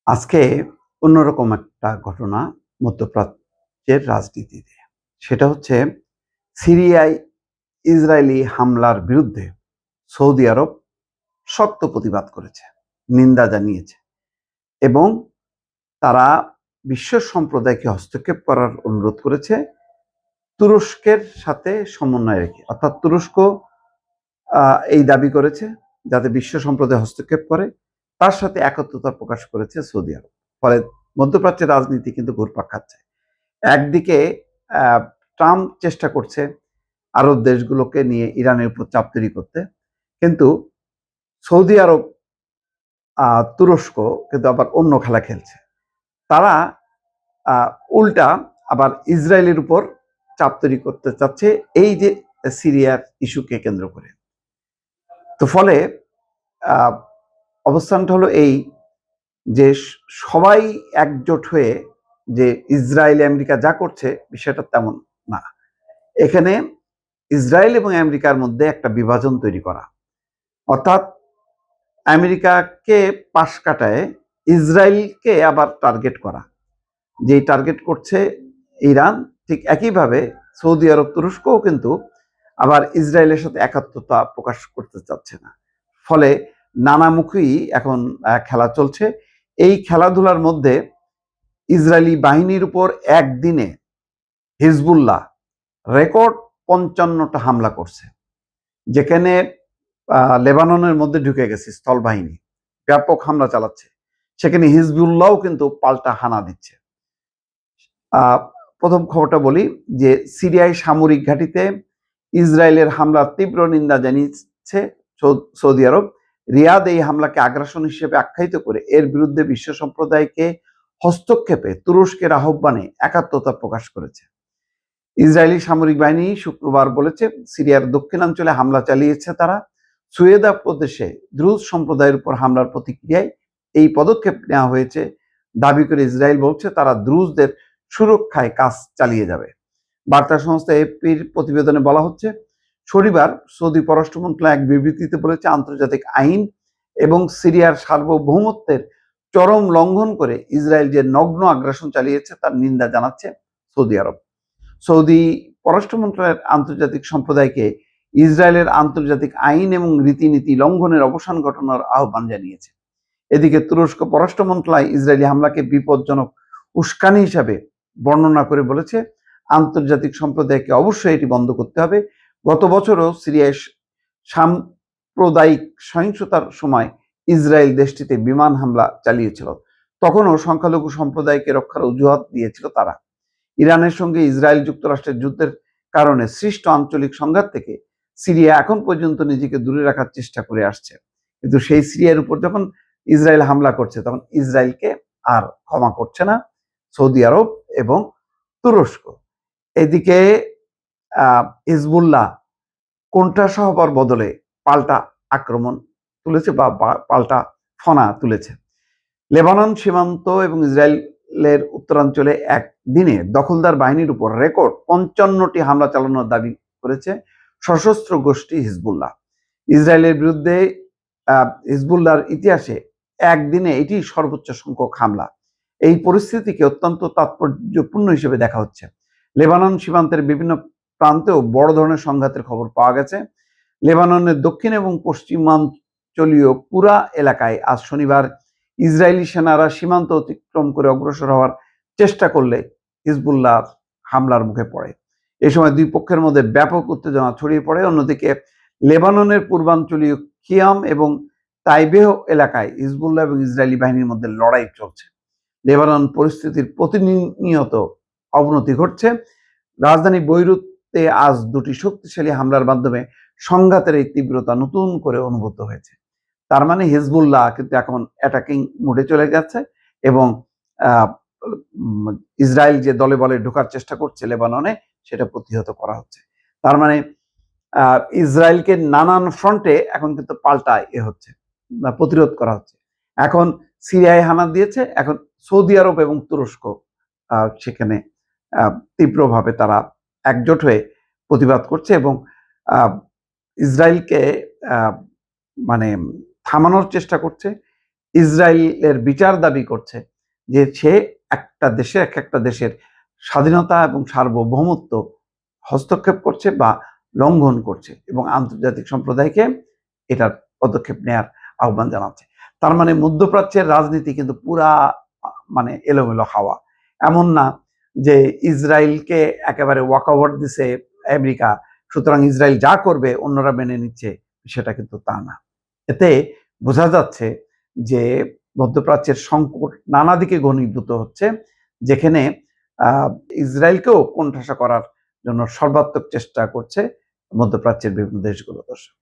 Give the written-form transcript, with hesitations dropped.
আজকে অন্যরকম একটা ঘটনা মধ্যপ্রাচ্যের রাজনীতিতে। সেটা হচ্ছে সিরিয়ায় ইসরায়েলি হামলার বিরুদ্ধে সৌদি আরব শক্ত প্রতিবাদ করেছে, নিন্দা জানিয়েছে এবং তারা বিশ্ব সম্প্রদায়কে হস্তক্ষেপ করার অনুরোধ করেছে তুরস্কের সাথে সমন্বয় রেখে। অর্থাৎ তুরস্ক এই দাবি করেছে যাতে বিশ্ব সম্প্রদায় হস্তক্ষেপ করে, তার সাথে একত্রতা প্রকাশ করেছে সৌদি আরব। ফলে মধ্যপ্রাচ্যের রাজনীতি কিন্তু ঘুরপাক খাচ্ছে। একদিকে ট্রাম্প চেষ্টা করছে আরব দেশগুলোকে নিয়ে ইরানের উপর চাপ তৈরি করতে, কিন্তু সৌদি আরব তুরস্ক কিন্তু আবার অন্য খেলা খেলছে। তারা উল্টা আবার ইসরায়েলের উপর চাপ তৈরি করতে চাচ্ছে এই যে সিরিয়ার ইস্যুকে কেন্দ্র করে। তো ফলে অবস্থানটা হলো এই যে সবাই একজোট হয়ে যে ইসরায়েল আমেরিকা যা করছে বিষয়টা তেমন না। এখানে ইসরায়েল এবং আমেরিকার মধ্যে একটা বিভাজন তৈরি করা, অর্থাৎ আমেরিকাকে পাশ কাটায় ইসরায়েলকে আবার টার্গেট করা। যেই টার্গেট করছে ইরান, ঠিক একইভাবে সৌদি আরব তুরস্কও কিন্তু আবার ইসরায়েলের সাথে একাত্মতা প্রকাশ করতে চাচ্ছে না। ফলে নানামুখী এখন খেলা চলছে। এই খেলাধুলার মধ্যে ইসরায়েলি বাহিনীর উপর একদিনে হিজবুল্লাহ রেকর্ড ৫৫টা হামলা করছে, যেখানে লেবাননের মধ্যে ঢুকে গেছে স্থল বাহিনী, ব্যাপক হামলা চালাচ্ছে। সেখানে হিজবুল্লাহও কিন্তু পাল্টা হানা দিচ্ছে। প্রথম খবরটা বলি যে সিরিয়ায় সামরিক ঘাঁটিতে ইসরায়েলের হামলার তীব্র নিন্দা জানিয়েছে সৌদি আরব। রিয়াদ এই হামলাকে আগ্রাসন হিসেবে আখ্যায়িত করে এর বিরুদ্ধে বিশ্ব সম্প্রদায়কে হস্তক্ষেপে তুরস্কের আহ্বানে একাত্মতা প্রকাশ করেছে। ইসরায়েলি সামরিক বাহিনী শুক্রবার বলেছে সিরিয়ার দক্ষিণাঞ্চলে হামলা চালিয়েছে তারা। সুয়েদা প্রদেশে দ্রুজ সম্প্রদায়ের উপর হামলার প্রতিক্রিয়ায় এই পদক্ষেপ নেওয়া হয়েছে দাবি করে ইসরায়েল বলছে তারা দ্রুজদের সুরক্ষায় কাজ চালিয়ে যাবে। বার্তা সংস্থা এপির প্রতিবেদনে বলা হচ্ছে, শনিবার সৌদি পররাষ্ট্র মন্ত্রণালয় এক বিবৃতিতে বলেছে আন্তর্জাতিক আইন এবং সিরিয়ার সার্বভৌমত্বের চরম লঙ্ঘন করে ইসরায়েল যে নগ্ন আগ্রাসন চালিয়েছে তার নিন্দা জানাচ্ছে সৌদি আরব। সৌদি পররাষ্ট্র মন্ত্রণালয়ের আন্তর্জাতিক সম্প্রদায়কে ইসরায়েলের আন্তর্জাতিক আইন এবং রীতিনীতি লঙ্ঘনের অবসান ঘটানোর আহ্বান জানিয়েছে। এদিকে তুরস্ক পররাষ্ট্র মন্ত্রণালয় ইসরায়েলি হামলাকে বিপজ্জনক উস্কানি হিসাবে বর্ণনা করে বলেছে আন্তর্জাতিক সম্প্রদায়কে অবশ্যই এটি বন্ধ করতে হবে। গত বছরও সিরিয়ায় সাম্প্রদায়িক সহিংসতার সময় ইসরায়েল দেশটিতে বিমান হামলা চালিয়েছিল, তখনও সংখ্যালঘু সম্প্রদায়কে রক্ষার অজুহাত দিয়েছিল তারা। ইরানের সঙ্গে ইসরায়েল যুক্তরাষ্ট্রের যুদ্ধের কারণে সৃষ্ট আঞ্চলিক সংঘাত থেকে সিরিয়া এখন পর্যন্ত নিজেকে দূরে রাখার চেষ্টা করে আসছে, কিন্তু সেই সিরিয়ার উপর যখন ইসরায়েল হামলা করছে তখন ইসরায়েলকে আর ক্ষমা করছে না সৌদি আরব এবং তুরস্ক। এদিকে হিজবুল্লাহ কোণঠাসা হবার বদলে পাল্টা আক্রমণ তুলেছে বা পাল্টা ফনা তুলেছে। লেবানন সীমান্ত এবং ইসরায়েলের উত্তরাঞ্চলে একদিনে দখলদার বাহিনীর উপর রেকর্ড ৫৫টি হামলা চালানোর দাবি করেছে সশস্ত্র গোষ্ঠী হিজবুল্লাহ। ইসরায়েলের বিরুদ্ধে হিজবুল্লাহর ইতিহাসে একদিনে এটি সর্বোচ্চ সংখ্যক হামলা। এই পরিস্থিতিকে অত্যন্ত তাৎপর্যপূর্ণ হিসেবে দেখা হচ্ছে। লেবানন সীমান্তের বিভিন্ন প্রান্তেও বড় ধরনের সংঘাতের খবর পাওয়া গেছে। লেবাননের দক্ষিণ এবং পশ্চিমাঞ্চলীয় পুরা এলাকায় আজ শনিবার ইসরায়েলি সেনারা সীমান্ত অতিক্রম করে অগ্রসর হওয়ার চেষ্টা করলে হিজবুল্লাহর হামলার মুখে পড়ে। এই সময় দুই পক্ষের মধ্যে ব্যাপক উত্তেজনা ছড়িয়ে পড়ে। অন্যদিকে লেবাননের পূর্বাঞ্চলীয় খিয়াম এবং তাইবেহ এলাকায় হিজবুল্লাহ এবং ইসরায়েলি বাহিনীর মধ্যে লড়াই চলছে। লেবানন পরিস্থিতির প্রতিনিয়ত অবনতি ঘটছে। রাজধানী বৈরুতে আজ দুটি শক্তিশালী হামলার মাধ্যমে সংঘাতের এই তীব্রতা নতুন করে অনুভূত হয়েছে। তার মানে হিজবুল্লাহ কিন্তু এখন অ্যাটাকিং মোডে চলে গেছে এবং ইসরায়েল যে দলে বলে ঢোকার চেষ্টা করছে লেবাননে, সেটা প্রতিহত করা হচ্ছে। তার মানে ইসরায়েলকে নানান ফ্রন্টে এখন কিন্তু পাল্টা হচ্ছে, প্রতিরোধ করা হচ্ছে। এখন সিরিয়ায় হানা দিয়েছে, এখন সৌদি আরব এবং তুরস্ক সেখানে তীব্রভাবে তারা একজোট হয়ে প্রতিবাদ করছে এবং ইসরায়েলকে মানে থামানোর চেষ্টা করছে ইসরায়েলের বিচার দাবি করছে যে সে একটা দেশের একটা দেশের স্বাধীনতা এবং সার্বভৌমত্ব হস্তক্ষেপ করছে বা লঙ্ঘন করছে এবং আন্তর্জাতিক সম্প্রদায়কে এটার পদক্ষেপ নেয়ার আহ্বান জানাচ্ছে। তার মানে মধ্যপ্রাচ্যের রাজনীতি কিন্তু পুরা মানে এলোমেলো হাওয়া। এমন না যে ইসরায়েলকে একেবারে ওয়াকওভার দিছে আমেরিকা, সুতরাং ইসরায়েল যা করবে অন্যরা মেনে নিচ্ছে, সেটা কিন্তু তা না। এতে বোঝা যাচ্ছে যে মধ্যপ্রাচ্যের সংকট নানা দিকে ঘনীভূত হচ্ছে, যেখানে ইসরায়েলকেও কোণঠাসা করার জন্য সর্বাত্মক চেষ্টা করছে মধ্যপ্রাচ্যের বিভিন্ন দেশগুলো। দর্শক।